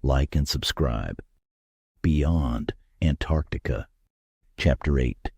like and subscribe. Beyond Antarctica. Chapter 8.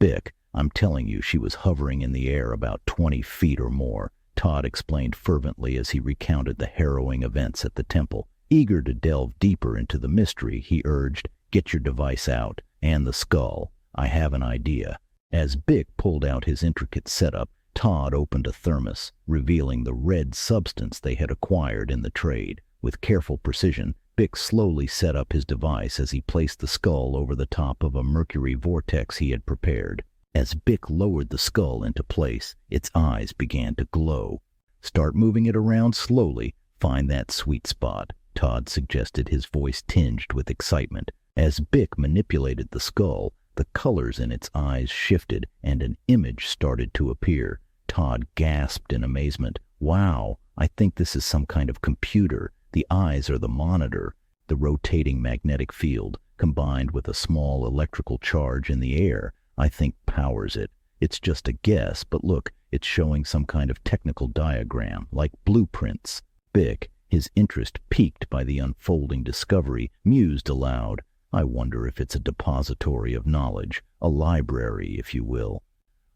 Bick, I'm telling you, she was hovering in the air about 20 feet or more, Todd explained fervently as he recounted the harrowing events at the temple. Eager to delve deeper into the mystery, he urged, "Get your device out, and the skull. I have an idea." As Bick pulled out his intricate setup, Todd opened a thermos, revealing the red substance they had acquired in the trade. With careful precision, Bick slowly set up his device as he placed the skull over the top of a mercury vortex he had prepared. As Bick lowered the skull into place, its eyes began to glow. "Start moving it around slowly. Find that sweet spot," Todd suggested, his voice tinged with excitement. As Bick manipulated the skull, the colors in its eyes shifted and an image started to appear. Todd gasped in amazement. "Wow, I think this is some kind of computer. The eyes are the monitor." The rotating magnetic field, combined with a small electrical charge in the air, I think powers it. It's just a guess, but look, it's showing some kind of technical diagram, like blueprints. Bick, his interest piqued by the unfolding discovery, mused aloud. "I wonder if it's a depository of knowledge, a library, if you will.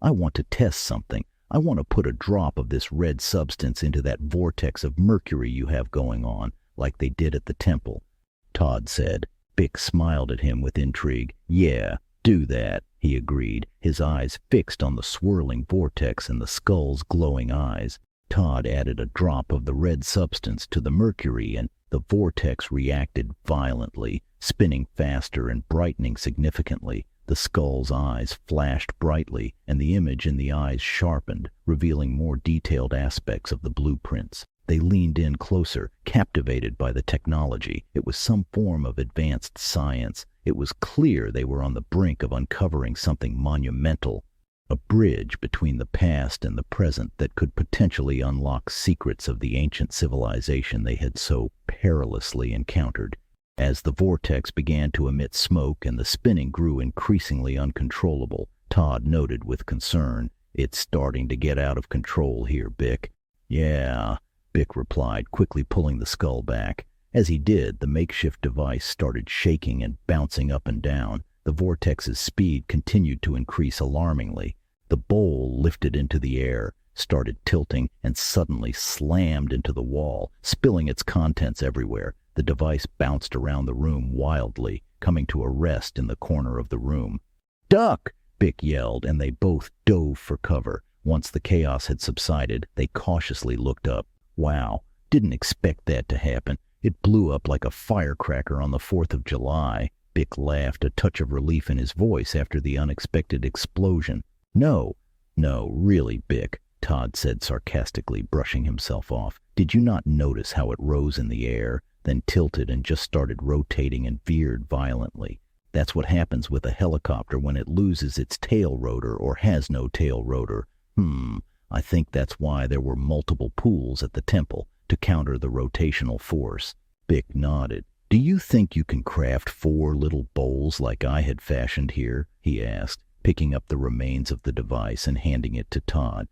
I want to test something. I want to put a drop of this red substance into that vortex of mercury you have going on, like they did at the temple," Todd said. Bick smiled at him with intrigue. "Yeah, do that," he agreed, his eyes fixed on the swirling vortex and the skull's glowing eyes. Todd added a drop of the red substance to the mercury, and the vortex reacted violently, spinning faster and brightening significantly. The skull's eyes flashed brightly, and the image in the eyes sharpened, revealing more detailed aspects of the blueprints. They leaned in closer, captivated by the technology. It was some form of advanced science. It was clear they were on the brink of uncovering something monumental, a bridge between the past and the present that could potentially unlock secrets of the ancient civilization they had so perilously encountered. As the vortex began to emit smoke and the spinning grew increasingly uncontrollable, Todd noted with concern, "It's starting to get out of control here, Bick." "Yeah," Bick replied, quickly pulling the skull back. As he did, the makeshift device started shaking and bouncing up and down. The vortex's speed continued to increase alarmingly. The bowl lifted into the air, started tilting, and suddenly slammed into the wall, spilling its contents everywhere. The device bounced around the room wildly, coming to a rest in the corner of the room. "Duck!" Bick yelled, and they both dove for cover. Once the chaos had subsided, they cautiously looked up. "Wow, didn't expect that to happen. It blew up like a firecracker on the 4th of July. Bick laughed, a touch of relief in his voice after the unexpected explosion. No, really, Bick," Todd said sarcastically, brushing himself off. "Did you not notice how it rose in the air, then tilted and just started rotating and veered violently? That's what happens with a helicopter when it loses its tail rotor or has no tail rotor. I think that's why there were multiple pools at the temple, to counter the rotational force." Bick nodded. "Do you think you can craft 4 little bowls like I had fashioned here?" he asked, picking up the remains of the device and handing it to Todd.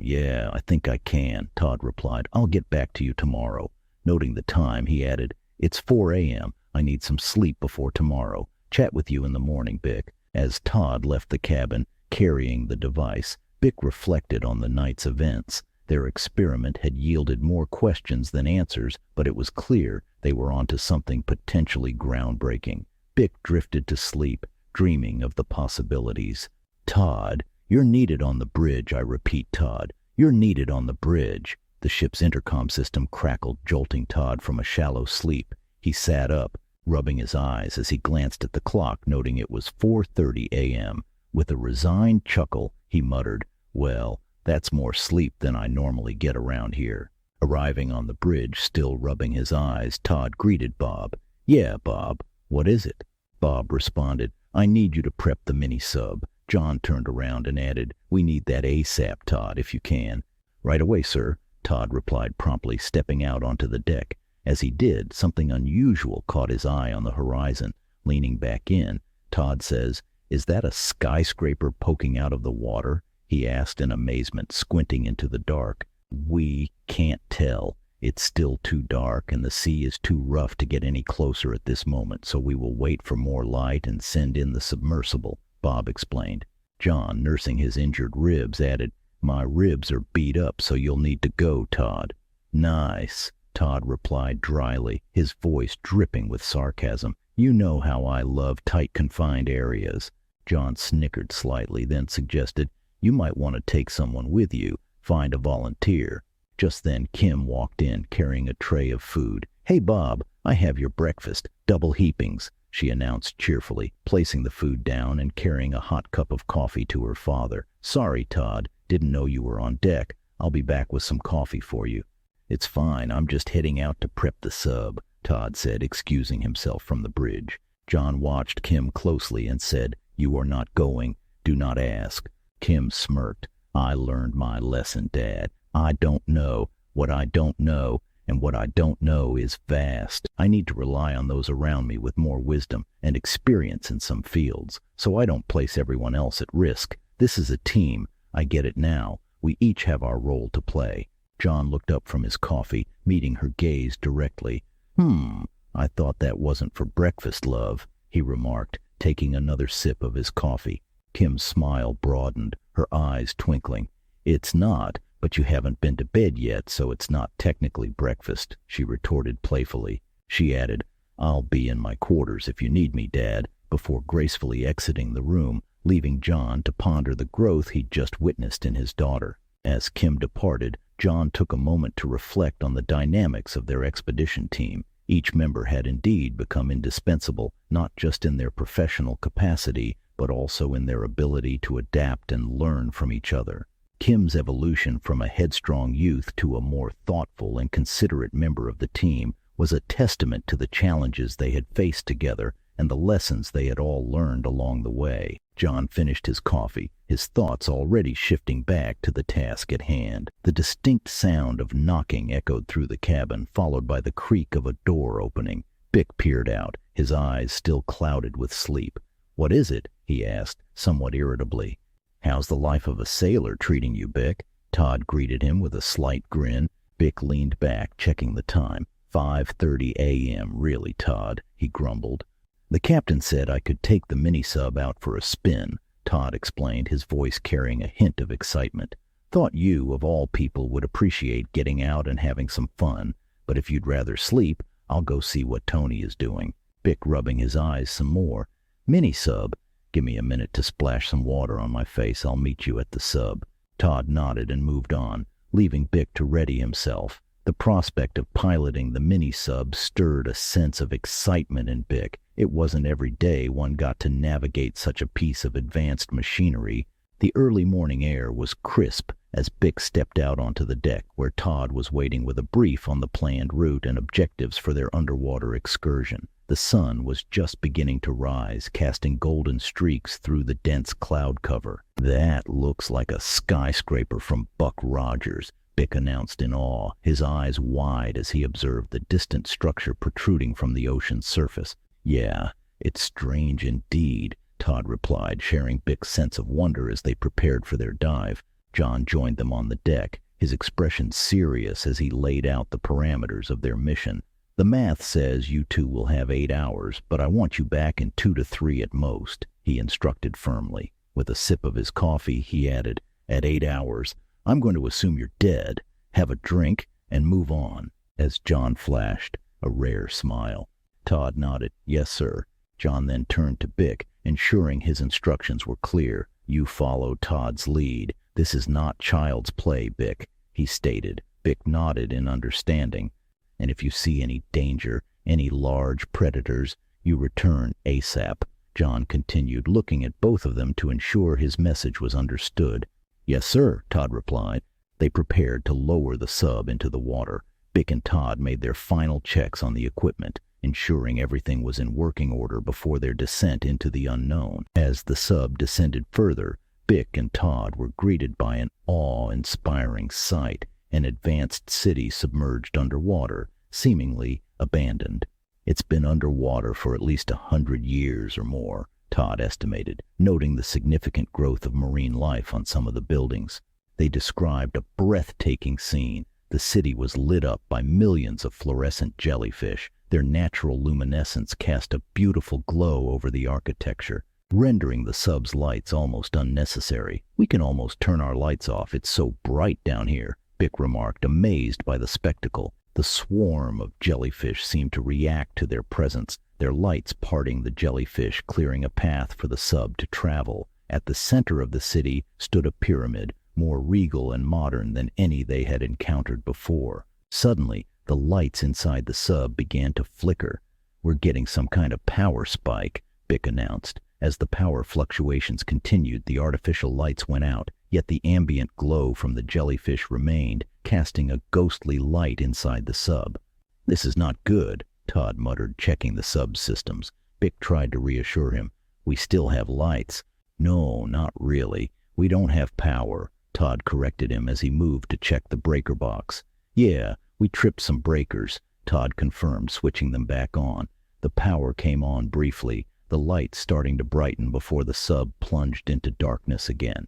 Yeah, I think I can," Todd replied. "I'll get back to you tomorrow." Noting the time, he added, "It's 4 a.m. I need some sleep before tomorrow. Chat with you in the morning, Bick." As Todd left the cabin, carrying the device, Bick reflected on the night's events. Their experiment had yielded more questions than answers, but it was clear they were onto something potentially groundbreaking. Bick drifted to sleep, dreaming of the possibilities. "Todd, you're needed on the bridge, I repeat, Todd. You're needed on the bridge." The ship's intercom system crackled, jolting Todd from a shallow sleep. He sat up, rubbing his eyes as he glanced at the clock, noting it was 4:30 a.m. With a resigned chuckle, he muttered, "Well, that's more sleep than I normally get around here." Arriving on the bridge, still rubbing his eyes, Todd greeted Bob. "Yeah, Bob, what is it?" Bob responded, "I need you to prep the mini-sub." John turned around and added, "We need that ASAP, Todd, if you can." "Right away, sir," Todd replied promptly, stepping out onto the deck. As he did, something unusual caught his eye on the horizon. Leaning back in, Todd says, "Is that a skyscraper poking out of the water?" he asked in amazement, squinting into the dark. "We can't tell. It's still too dark, and the sea is too rough to get any closer at this moment, so we will wait for more light and send in the submersible, Bob explained. John, nursing his injured ribs, added, My ribs are beat up, so you'll need to go, Todd. Nice, Todd replied dryly, his voice dripping with sarcasm. You know how I love tight confined areas. John snickered slightly, then suggested, You might want to take someone with you. Find a volunteer. Just then Kim walked in, carrying a tray of food. Hey, Bob, I have your breakfast. Double heapings, she announced cheerfully, placing the food down and carrying a hot cup of coffee to her father. Sorry, Todd. Didn't know you were on deck. I'll be back with some coffee for you. It's fine. I'm just heading out to prep the sub, Todd said, excusing himself from the bridge. John watched Kim closely and said, You are not going. Do not ask. Kim smirked. I learned my lesson, Dad. I don't know what I don't know, and what I don't know is vast. I need to rely on those around me with more wisdom and experience in some fields, so I don't place everyone else at risk. This is a team. I get it now. We each have our role to play. John looked up from his coffee, meeting her gaze directly. I thought that wasn't for breakfast, love, he remarked, taking another sip of his coffee. Kim's smile broadened, her eyes twinkling. It's not, but you haven't been to bed yet, so it's not technically breakfast, she retorted playfully. She added, I'll be in my quarters if you need me, Dad, before gracefully exiting the room, leaving John to ponder the growth he'd just witnessed in his daughter. As Kim departed, John took a moment to reflect on the dynamics of their expedition team. Each member had indeed become indispensable, not just in their professional capacity, but also in their ability to adapt and learn from each other. Kim's evolution from a headstrong youth to a more thoughtful and considerate member of the team was a testament to the challenges they had faced together and the lessons they had all learned along the way. John finished his coffee, his thoughts already shifting back to the task at hand. The distinct sound of knocking echoed through the cabin, followed by the creak of a door opening. Bick peered out, his eyes still clouded with sleep. What is it? He asked, somewhat irritably. How's the life of a sailor treating you, Bick? Todd greeted him with a slight grin. Bick leaned back, checking the time. 5:30 a.m., really, Todd, he grumbled. The captain said I could take the mini-sub out for a spin, Todd explained, his voice carrying a hint of excitement. Thought you, of all people, would appreciate getting out and having some fun, but if you'd rather sleep, I'll go see what Tony is doing. Bick rubbing his eyes some more. Mini-sub? Give me a minute to splash some water on my face. I'll meet you at the sub. Todd nodded and moved on, leaving Bick to ready himself. The prospect of piloting the mini-sub stirred a sense of excitement in Bick. It wasn't every day one got to navigate such a piece of advanced machinery. The early morning air was crisp as Bick stepped out onto the deck, where Todd was waiting with a brief on the planned route and objectives for their underwater excursion. The sun was just beginning to rise, casting golden streaks through the dense cloud cover. That looks like a skyscraper from Buck Rogers, Bick announced in awe, his eyes wide as he observed the distant structure protruding from the ocean's surface. Yeah, it's strange indeed, Todd replied, sharing Bick's sense of wonder as they prepared for their dive. John joined them on the deck, his expression serious as he laid out the parameters of their mission. The math says you two will have 8 hours, but I want you back in 2 to 3 at most, he instructed firmly. With a sip of his coffee, he added, At 8 hours, I'm going to assume you're dead, have a drink, and move on. As John flashed a rare smile. Todd nodded. Yes, sir. John then turned to Bick, ensuring his instructions were clear. You follow Todd's lead. This is not child's play, Bick, he stated. Bick nodded in understanding. And if you see any danger, any large predators, you return ASAP, John continued, looking at both of them to ensure his message was understood. Yes, sir, Todd replied. They prepared to lower the sub into the water. Bick and Todd made their final checks on the equipment, ensuring everything was in working order before their descent into the unknown. As the sub descended further, Bick and Todd were greeted by an awe-inspiring sight, an advanced city submerged underwater, seemingly abandoned. It's been underwater for at least 100 years or more, Todd estimated, noting the significant growth of marine life on some of the buildings. They described a breathtaking scene, The city was lit up by millions of fluorescent jellyfish. Their natural luminescence cast a beautiful glow over the architecture, rendering the sub's lights almost unnecessary. "We can almost turn our lights off, it's so bright down here," Bick remarked, amazed by the spectacle. The swarm of jellyfish seemed to react to their presence, their lights parting the jellyfish, clearing a path for the sub to travel. At the center of the city stood a pyramid, more regal and modern than any they had encountered before. Suddenly, the lights inside the sub began to flicker. "We're getting some kind of power spike," Bick announced. As the power fluctuations continued, the artificial lights went out, yet the ambient glow from the jellyfish remained, casting a ghostly light inside the sub. "This is not good," Todd muttered, checking the sub's systems. Bick tried to reassure him. "We still have lights." "No, not really. We don't have power," Todd corrected him as he moved to check the breaker box. "Yeah, we tripped some breakers," Todd confirmed, switching them back on. The power came on briefly, the lights starting to brighten before the sub plunged into darkness again.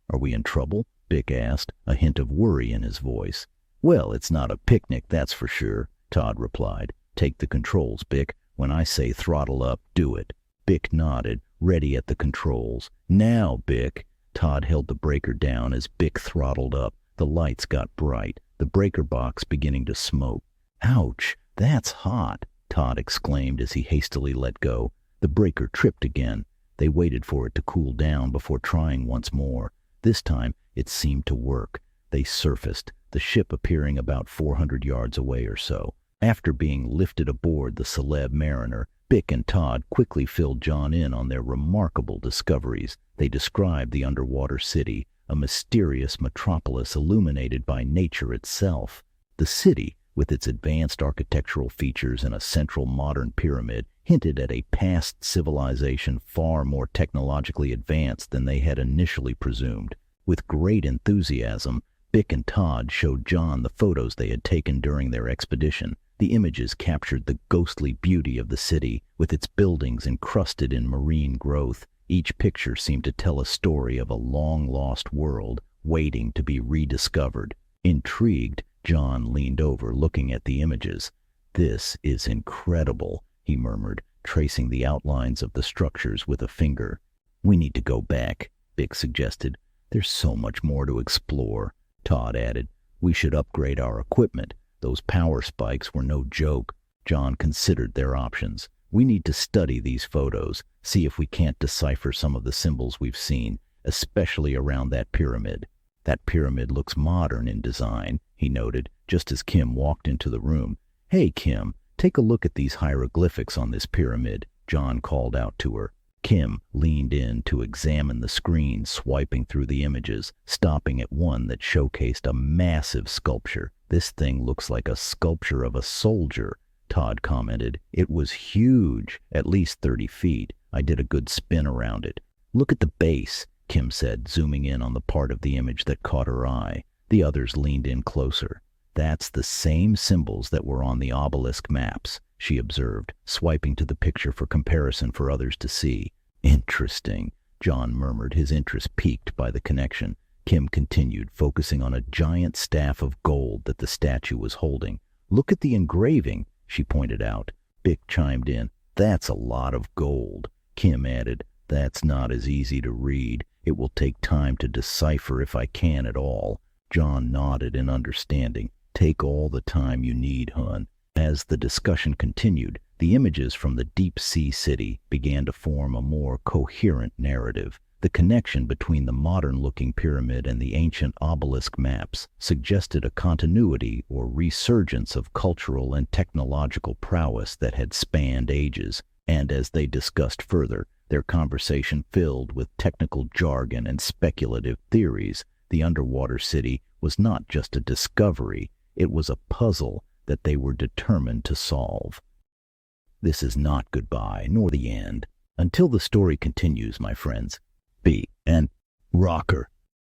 "Are we in trouble?" Bick asked, a hint of worry in his voice. "Well, it's not a picnic, that's for sure," Todd replied. "Take the controls, Bick. When I say throttle up, do it." Bick nodded, ready at the controls. "Now, Bick." Todd held the breaker down as Bick throttled up. The lights got bright, the breaker box beginning to smoke. "Ouch, that's hot," Todd exclaimed as he hastily let go. The breaker tripped again. They waited for it to cool down before trying once more. This time, it seemed to work. They surfaced, the ship appearing about 400 yards away or so. After being lifted aboard the Celeb Mariner, Bick and Todd quickly filled John in on their remarkable discoveries. They described the underwater city, a mysterious metropolis illuminated by nature itself. The city, with its advanced architectural features and a central modern pyramid, hinted at a past civilization far more technologically advanced than they had initially presumed. With great enthusiasm, Bick and Todd showed John the photos they had taken during their expedition. The images captured the ghostly beauty of the city, with its buildings encrusted in marine growth. Each picture seemed to tell a story of a long-lost world, waiting to be rediscovered. Intrigued, John leaned over, looking at the images. "This is incredible," he murmured, tracing the outlines of the structures with a finger. "We need to go back," Bick suggested. "There's so much more to explore," Todd added. "We should upgrade our equipment. Those power spikes were no joke." John considered their options. "We need to study these photos, see if we can't decipher some of the symbols we've seen, especially around that pyramid." "That pyramid looks modern in design," he noted, just as Kim walked into the room. "Hey, Kim, take a look at these hieroglyphics on this pyramid," John called out to her. Kim leaned in to examine the screen, swiping through the images, stopping at one that showcased a massive sculpture. "This thing looks like a sculpture of a soldier," Todd commented. "It was huge, at least 30 feet. I did a good spin around it." "Look at the base," Kim said, zooming in on the part of the image that caught her eye. The others leaned in closer. "That's the same symbols that were on the obelisk maps," she observed, swiping to the picture for comparison for others to see. "Interesting," John murmured, his interest piqued by the connection. Kim continued, focusing on a giant staff of gold that the statue was holding. "Look at the engraving," she pointed out. Bick chimed in. "That's a lot of gold." Kim added, "That's not as easy to read. It will take time to decipher if I can at all." John nodded in understanding. "Take all the time you need, hun." As the discussion continued, the images from the deep-sea city began to form a more coherent narrative. The connection between the modern-looking pyramid and the ancient obelisk maps suggested a continuity or resurgence of cultural and technological prowess that had spanned ages. And as they discussed further, their conversation filled with technical jargon and speculative theories, the underwater city was not just a discovery, it was a puzzle that they were determined to solve. This is not goodbye, nor the end. Until the story continues, my friends. B.N.Rocker.